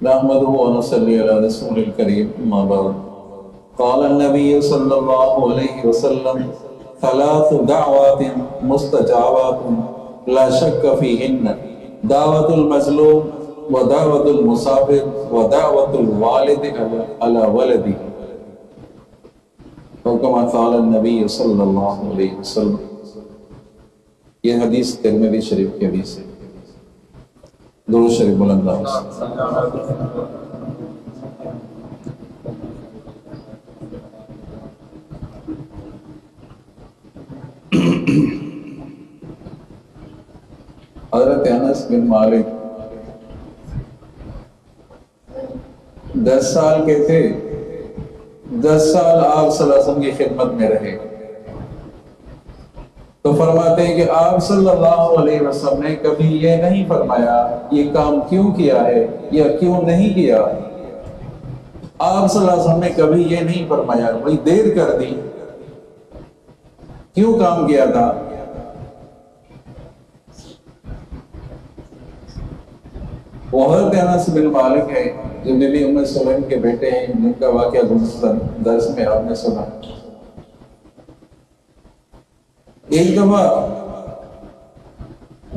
نحمده ونصلي على رسول الكريم أما بعد قال النبي صلى الله عليه وسلم ثلاث دعوات مستجابات لا شك فيهن دعوة المظلوم ودعوة المسافر ودعوة الوالد على ولده وكما قال النبي صلى الله عليه وسلم. یہ حدیث ترمذی شریف کی حدیث ہے. درود شریف بلند آواز. حضرت انس بن مالک 10 سال کے تھے. 10 سال آپ صلی اللہ علیہ وسلم کی خدمت میں رہے. تو فرماتے ہیں کہ آپ صلی اللہ علیہ وسلم نے کبھی یہ نہیں فرمایا یہ کام کیوں کیا ہے یا کیوں نہیں کیا. آپ صلی اللہ علیہ وسلم نے کبھی یہ نہیں فرمایا بھئی دیر کر دی کیوں کام کیا تھا. وہ حضرت انس بن مالک ہے جو بی بی ام سلیم کے بیٹے ہیں جن کا واقعہ گزشتہ درس میں آپ نے سنا. ایک دفعہ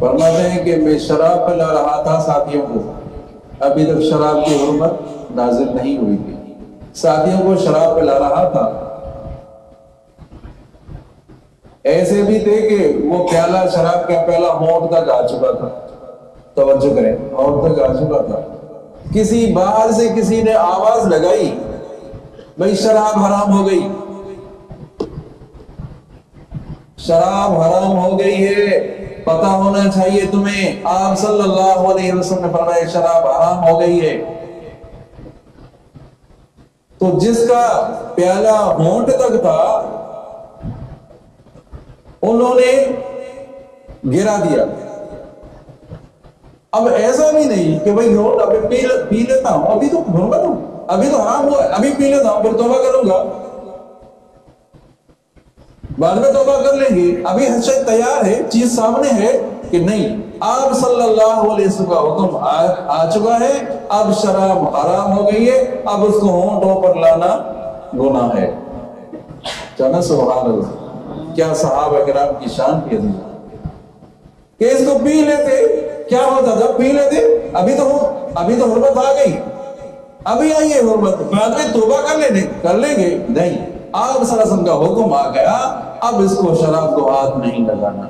فرماتے ہیں کہ میں شراب پلا رہا تھا ساتھیوں کو. ابھی تک شراب کی حرمت نازل نہیں ہوئی تھی. ساتھیوں کو شراب پلا رہا تھا. ایسے بھی تھے کہ وہ پیالہ شراب کا پیالہ ہونٹ تک آ چکا تھا. توجہ کریں, ہونٹ تک آ چکا تھا. کسی باہر سے کسی نے آواز لگائی بھئی شراب حرام ہو گئی, شراب حرام ہو گئی ہے, پتہ ہونا چاہیے تمہیں. آپ صلی اللہ علیہ وسلم نے فرمایا شراب حرام ہو گئی ہے. تو جس کا پیالہ ہونٹ تک تھا انہوں نے گرا دیا. اب ایسا بھی نہیں کہ بھئی ابھی پی لیتا ہوں, ابھی تو حرمت ہوں, ابھی تو حرام ہوا, ابھی پی لیتا ہوں پھر توبہ کروں گا, بعد میں توبہ کر لیں گے. ابھی ہر شے تیار ہے, چیز سامنے ہے کہ نہیں. آپ صلی اللہ علیہ وسلم کا حکم آ چکا ہے, اب شراب حرام ہو گئی ہے, اب اس کو ہونٹوں پر لانا گناہ ہے. چانا سبحان اللہ. کیا صحابہ کرام کی شان کی عظیم کہ اس کو پی لیتے کیا ہوتا تھا, پی لیتے ابھی تو حرمت آ گئی, ابھی آئی ہے حرمت, بعد میں توبہ کر لیں گے. نہیں, آپ صلی اللہ علیہ وسلم کا حکم آ گیا, اب اس کو شراب کو ہاتھ نہیں لگانا.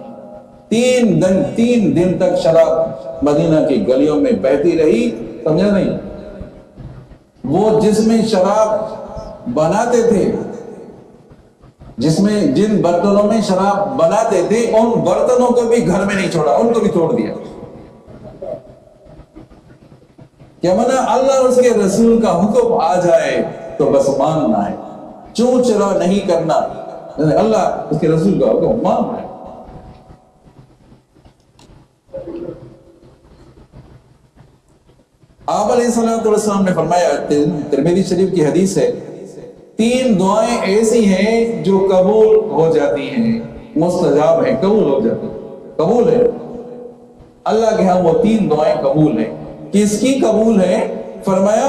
3 دن تک شراب مدینہ کی گلیوں میں بہتی رہی. سمجھا نہیں؟ وہ جس میں شراب بناتے تھے, جن برتنوں میں شراب بناتے تھے ان برتنوں کو بھی گھر میں نہیں چھوڑا, ان کو بھی توڑ دیا. کیا منا اللہ اور اس کے رسول کا حکم آ جائے تو بس ماننا ہے, چوں چرا نہیں کرنا. اللہ اس کے رسول کا حکم ماننا ہے. آپ علیہ السلام نے فرمایا, ترمذی شریف کی حدیث ہے, 3 دعائیں ایسی ہیں جو قبول ہو جاتی ہیں, مستجاب ہیں, قبول ہو جاتی ہیں, قبول ہے اللہ کے ہاں. وہ 3 دعائیں قبول ہیں. کس کی قبول ہے؟ فرمایا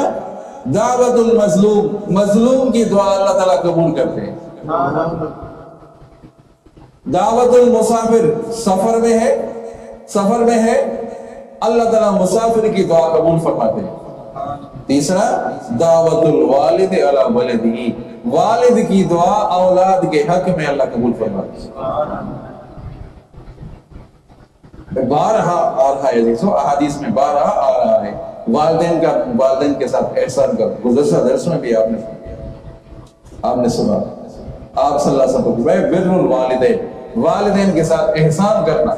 دعوت المظلوم, مظلوم کی دعا اللہ تعالیٰ قبول کرتے ہیں. دعوت المسافر, سفر میں ہے اللہ تعالیٰ مسافر کی دعا قبول فرماتے ہیں. تیسرا دعوت الوالد علی ولدہ, والد کی دعا اولاد کے حق میں اللہ قبول فرماتے ہیں. بارہا آ رہا ہے احادیث میں, بارہا آ رہا ہے والدین کے ساتھ احسان کا. گزشتہ درس میں بھی آپ نے سنا, آپ صلی اللہ علیہ وسلم بر الوالدین, والدین کے ساتھ احسان کرنا.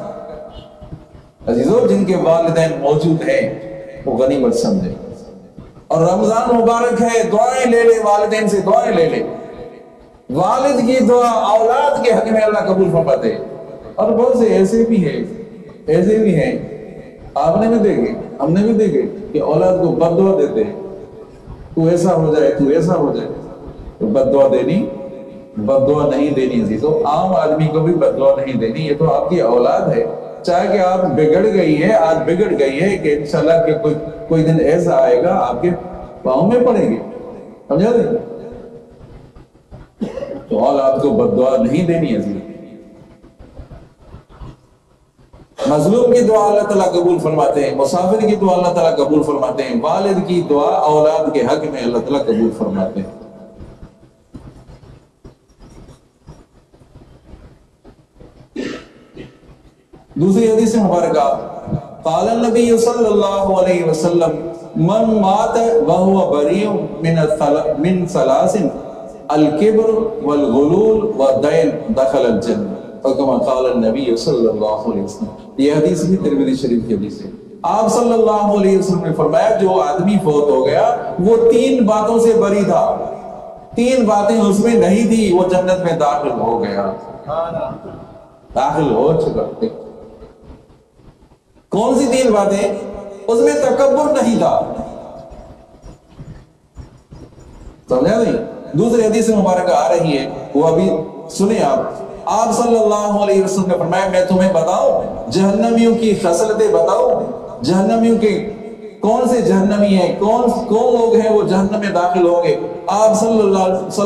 عزیزو, جن کے والدین موجود ہیں وہ غنیمت سمجھے. اور رمضان مبارک ہے, دعائیں لے لے, والدین سے دعائیں لے لے. والد کی دعا اولاد کے حق میں اللہ قبول فرماتے. اور بہت سے ایسے بھی ہیں آپ نے بھی دیکھے, ہم نے بھی دیکھے کہ اولاد کو بد دعا دیتے ہیں, تو ایسا ہو جائے, تو ایسا ہو جائے. تو بد دعا نہیں دینی عزیزو, عام آدمی کو بھی بد دعا نہیں دینی. یہ تو آپ کی اولاد ہے, چاہے کہ آپ بگڑ گئی ہے، آج بگڑ گئی ہے کہ انشاءاللہ کہ کوئی دن ایسا آئے گا آپ کے پاؤں میں پڑے گی، سمجھا دیں؟ تو اولاد کو بد دعا نہیں دینی ہے۔ مظلوم کی دعا اللہ تعالیٰ قبول فرماتے ہیں، مسافر کی دعا اللہ تعالیٰ قبول فرماتے ہیں، والد کی دعا اولاد کے حق میں اللہ تعالیٰ قبول فرماتے ہیں۔ دوسری حدیث مبارکہ، قال النبی صلی اللہ علیہ وسلم من مات وهو بریء من ثلاث الکبر والغلول والدین دخل الجنہ، اور کما قال النبی صلی اللہ علیہ وسلم۔ یہ حدیث بھی ترمذی شریف کی حدیث ہے۔ آپ صلی اللہ علیہ وسلم نے فرمایا جو آدمی فوت ہو گیا وہ 3 باتوں سے بری تھا، 3 باتیں اس میں نہیں تھی، وہ جنت میں داخل ہو گیا، داخل ہو چکا۔ کون سی 3 باتیں؟ اس میں تکبر نہیں تھا، سمجھا نہیں؟ دوسری حدیث مبارکہ آ رہی ہے، وہ ابھی سنیں آپ صلی اللہ علیہ وسلم نے فرمایا میں تمہیں بتاؤں جہنمیوں کی خصلتیں بتاؤں، جہنمیوں کے کون سے جہنمی ہیں، کون لوگ ہیں وہ جہنم میں داخل ہوں گے۔ آپ صلی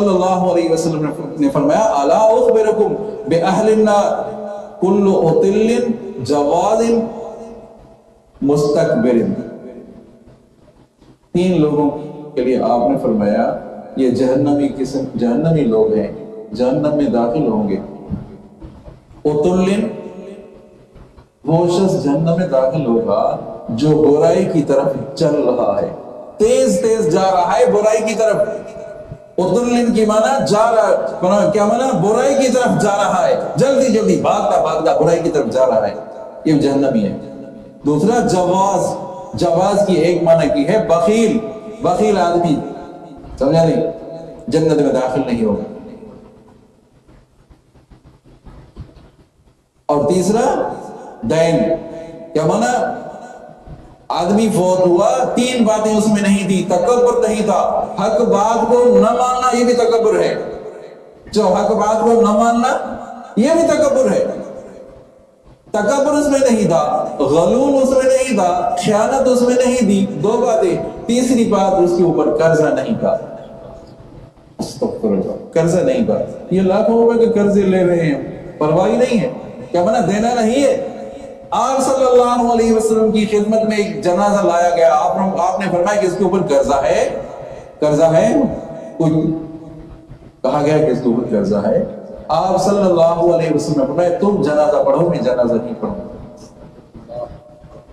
اللہ علیہ وسلم نے فرمایا الا اخبرکم باہل النار کل عتل جواد مستکبر، 3 لوگوں کے لیے آپ نے فرمایا یہ جہنمی لوگ ہیں، جہنم میں داخل ہوں گے۔ عتل، وہ شخص جہنم میں داخل ہوگا جو برائی کی طرف چل رہا ہے، تیز جا رہا ہے برائی کی طرف۔ عتل کی معنی جا رہا، کیا معنی؟ برائی کی طرف جا رہا ہے، جلدی بھاگتا برائی کی طرف جا رہا ہے، یہ جہنمی ہے۔ دوسرا جواز کی ایک معنی کی ہے بخیل آدمی، سمجھا نہیں؟ جنت میں داخل نہیں ہوگا۔ اور تیسرا دین، کیا معنی؟ آدمی فوت ہوا، 3 باتیں اس میں نہیں تھی، تکبر نہیں تھا، حق بات کو نہ ماننا یہ بھی تکبر ہے، جو حق بات کو نہ ماننا یہ بھی تکبر ہے، تکبر اس میں نہیں تھا، غلول اس میں نہیں تھا، خیانت اس میں نہیں تھی، 2 باتیں۔ تیسری بات اس کے اوپر قرضہ نہیں تھا، قرضہ نہیں تھا، یہ لاکھوں روپے کے قرضے لے رہے ہیں، پرواہ نہیں ہے، کیا معنی؟ دینا نہیں ہے۔ آپ صلی اللہ علیہ وسلم کی خدمت میں ایک جنازہ لایا گیا، آپ نے فرمایا کہ اس کے اوپر قرضہ ہے، کچھ کہا گیا کہ اس کے اوپر قرضہ ہے۔ آپ صلی اللہ علیہ وسلم نے فرمایا تم جنازہ پڑھو میں جنازہ نہیں پڑھوں،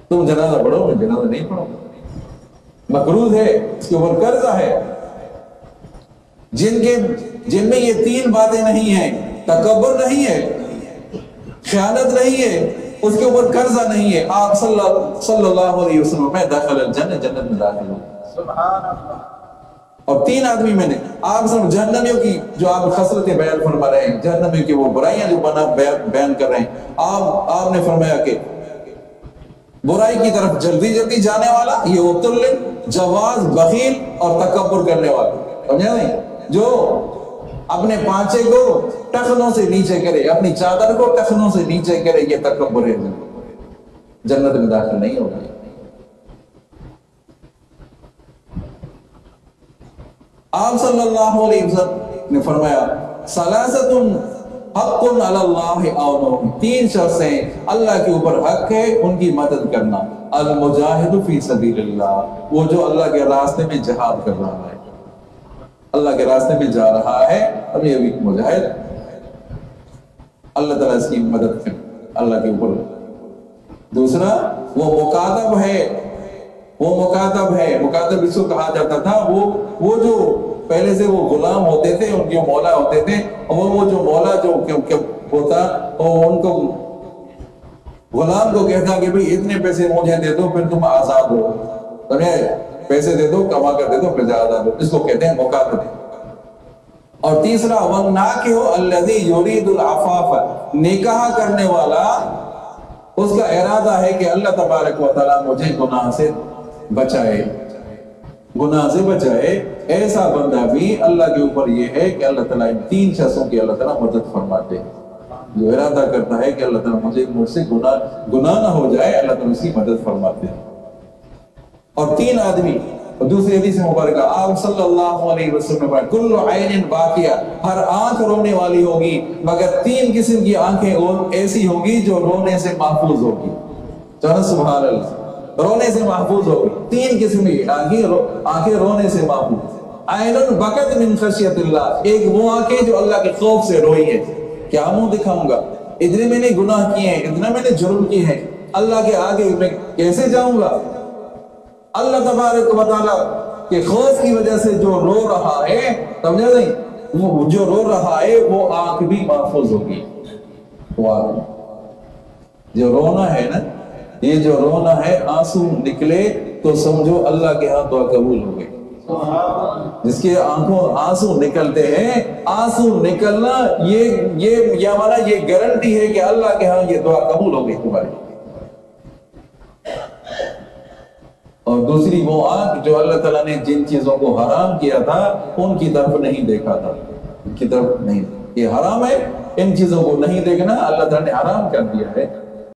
تم جنازہ پڑھو میں جنازہ نہیں پڑھوں، مقروض ہے، اس کے اوپر قرضہ ہے۔ جن میں یہ 3 باتیں نہیں ہیں، تکبر نہیں ہے، خیانت نہیں ہے، اس کے اوپر قرضہ نہیں ہے، آپ صلی اللہ علیہ وسلم میں داخل الجنہ، جنت میں داخل ہوں۔ سبحان اللہ۔ اور 3 آدمی میں نے آپ سب جہنمیوں کی جو آپ خصلتیں بیان فرما رہے ہیں، جہنمیوں کی وہ برائیاں جو بیان کر رہے ہیں، آپ نے فرمایا کہ برائی کی طرف جلدی جانے والا یہ عتل، جواز، بخیل اور تکبر کرنے والا، سمجھا نہیں؟ جو اپنے پانچے کو ٹخنوں سے نیچے کرے، اپنی چادر کو ٹخنوں سے نیچے کرے، یہ تکبر ہے، جنت میں داخل نہیں ہوگا۔ آپ صلی اللہ علیہ وسلم نے فرمایا ثلاثۃ حق علی اللہ اعونہم، 3 شخص ہیں اللہ کے اوپر حق ہے ان کی مدد کرنا۔ المجاہد فی سبیل اللہ، وہ جو اللہ کے راستے میں جہاد کر رہا ہے، اللہ کے راستے میں جا رہا ہے، ابھی مجاہد، اللہ تعالیٰ اس کی مدد کرے اللہ کے اوپر۔ دوسرا وہ مکاتب ہے، مکاتب اس کو کہا جاتا تھا، وہ جو پہلے سے وہ غلام ہوتے تھے، ان کے مولا ہوتے تھے، اور وہ جو مولا جو ہوتا وہ ان کو غلام کو کہتا کہ بھئی اتنے پیسے مجھے دے دو پھر تم آزاد ہو، پیسے دے دو، کما کر دے دو، پھر آزاد ہو، اس کو کہتے ہیں مکاتب۔ اور تیسرا وَالنَّاكِحُ الَّذِي يُرِيدُ الْعَفَافَ، نکاح کرنے والا اس کا ارادہ ہے کہ اللہ تبارک و تعالیٰ مجھے گناہ سے بچائے، ایسا بندہ بھی اللہ کے اوپر یہ ہے کہ اللہ تعالیٰ ان 3 شخصوں کی اللہ تعالیٰ مدد فرماتے ہیں۔ جو ارادہ کرتا ہے کہ اللہ تعالیٰ مجھ سے گناہ نہ ہو جائے، اللہ تعالیٰ اس کی مدد فرماتے ہیں۔ اور 3 آدمی، اور دوسری حدیث مبارکہ آپ صلی اللہ علیہ وسلم نے کل عین باقیہ، ہر آنکھ رونے والی ہوگی مگر 3 قسم کی آنکھیں ایسی ہوگی جو رونے سے محفوظ ہوگی۔ چلو سبحان اللہ، رونے سے محفوظ ہوگی۔ 3 قسم کی آنکھیں رونے سے محفوظ۔ عین بکت من خشیت اللہ، ایک وہ آنکھیں جو اللہ کے خوف سے روئی ہے، کیا منہ دکھاؤں گا، اتنے میں نے گناہ کیے ہیں، اتنا میں نے جرم کیے ہیں، اللہ کے آگے میں کیسے جاؤں گا؟ اللہ تبارک و تعالیٰ کے خوف کی وجہ سے جو رو رہا ہے، سمجھا نہیں، وہ جو رو رہا ہے وہ آنکھ بھی محفوظ ہوگی۔ وہ آنکھ جو رونا ہے نا، یہ جو رونا ہے، آنسو نکلے تو سمجھو اللہ کے ہاں دعا قبول ہو گئی۔ جس کے آنکھوں آنسو نکلتے ہیں، آنسو نکلنا یہ ہمارا یہ گارنٹی ہے کہ اللہ کے ہاں یہ دعا قبول ہو گئی تمہاری۔ اور دوسری وہ آنکھ جو اللہ تعالیٰ نے جن چیزوں کو حرام کیا تھا ان کی طرف نہیں دیکھا تھا، ان کی طرف نہیں، یہ حرام ہے، ان چیزوں کو نہیں دیکھنا، اللہ تعالیٰ نے حرام کر دیا ہے۔